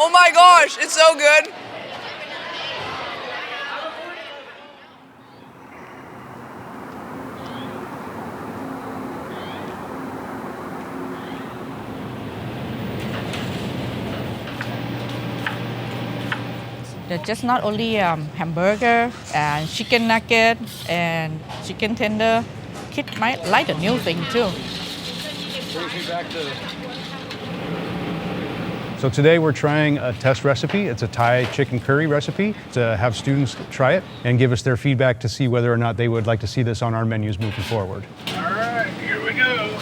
Oh my gosh, it's so good. They're just not only hamburger and chicken nugget and chicken tender. Kids might like the new thing too. So today we're trying a test recipe. It's a Thai chicken curry recipe to have students try it and give us their feedback to see whether or not they would like to see this on our menus moving forward. All right, here we go.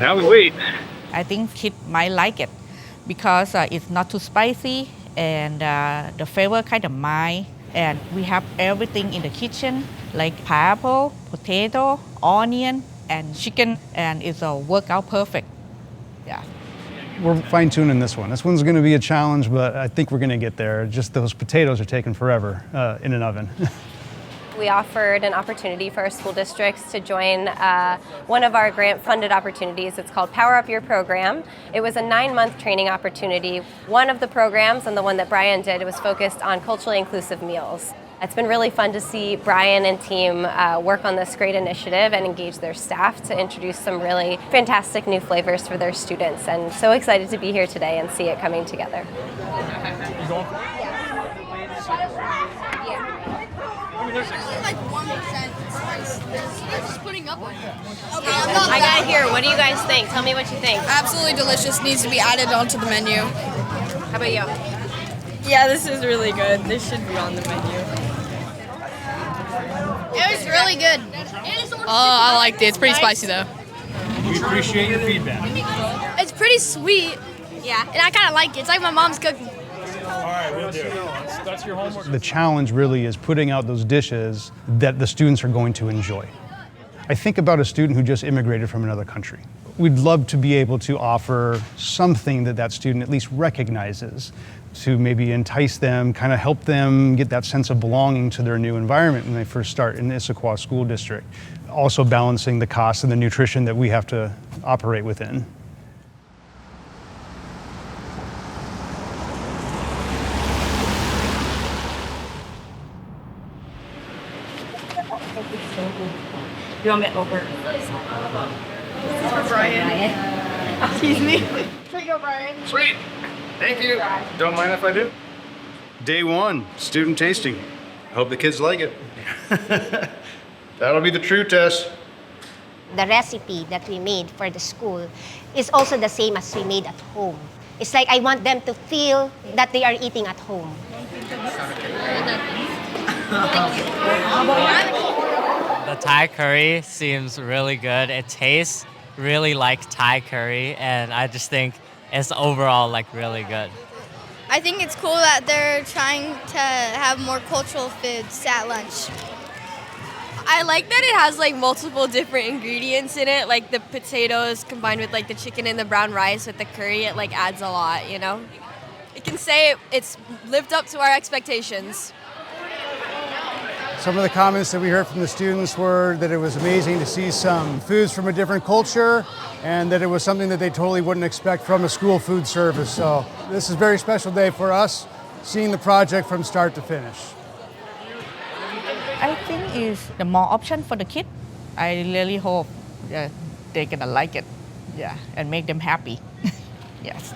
Now we wait. I think kids might like it because it's not too spicy and the flavor kind of mild. And we have everything in the kitchen like pineapple, potato, onion, and chicken, and it's a workout perfect. Yeah. We're fine-tuning this one. This one's going to be a challenge, but I think we're going to get there. Just those potatoes are taking forever in an oven. We offered an opportunity for our school districts to join one of our grant-funded opportunities. It's called Power Up Your Program. It was a 9-month training opportunity. One of the programs, and the one that Brian did, was focused on culturally inclusive meals. It's been really fun to see Brian and team work on this great initiative and engage their staff to introduce some really fantastic new flavors for their students. And so excited to be here today and see it coming together. Like 1% spice. It's just putting up on it. Okay, I gotta hear, what do you guys think? Tell me what you think. Absolutely delicious. Needs to be added onto the menu. How about you? Yeah, this is really good. This should be on the menu. It was really good. I liked it. It's pretty spicy though. We appreciate your feedback. It's pretty sweet. Yeah. And I kind of like it. It's like my mom's cooking. All right, we'll do. That's your homework. The challenge really is putting out those dishes that the students are going to enjoy. I think about a student who just immigrated from another country. We'd love to be able to offer something that that student at least recognizes to maybe entice them, kind of help them get that sense of belonging to their new environment when they first start in the Issaquah School District. Also balancing the cost and the nutrition that we have to operate within. You want me over? Excuse me. Here you go, Brian. Sweet. Thank you. Don't mind if I do. Day one, student tasting. Hope the kids like it. That'll be the true test. The recipe that we made for the school is also the same as we made at home. It's like I want them to feel that they are eating at home. The Thai curry seems really good. It tastes really like Thai curry, and I just think it's overall like really good. I think it's cool that they're trying to have more cultural foods at lunch. I like that it has like multiple different ingredients in it, like the potatoes combined with like the chicken and the brown rice with the curry. It like adds a lot, you know. It can say it's lived up to our expectations. Some of the comments that we heard from the students were that it was amazing to see some foods from a different culture and that it was something that they totally wouldn't expect from a school food service. So this is a very special day for us, seeing the project from start to finish. I think it's the more option for the kids. I really hope they're gonna like it, yeah, and make them happy. Yes.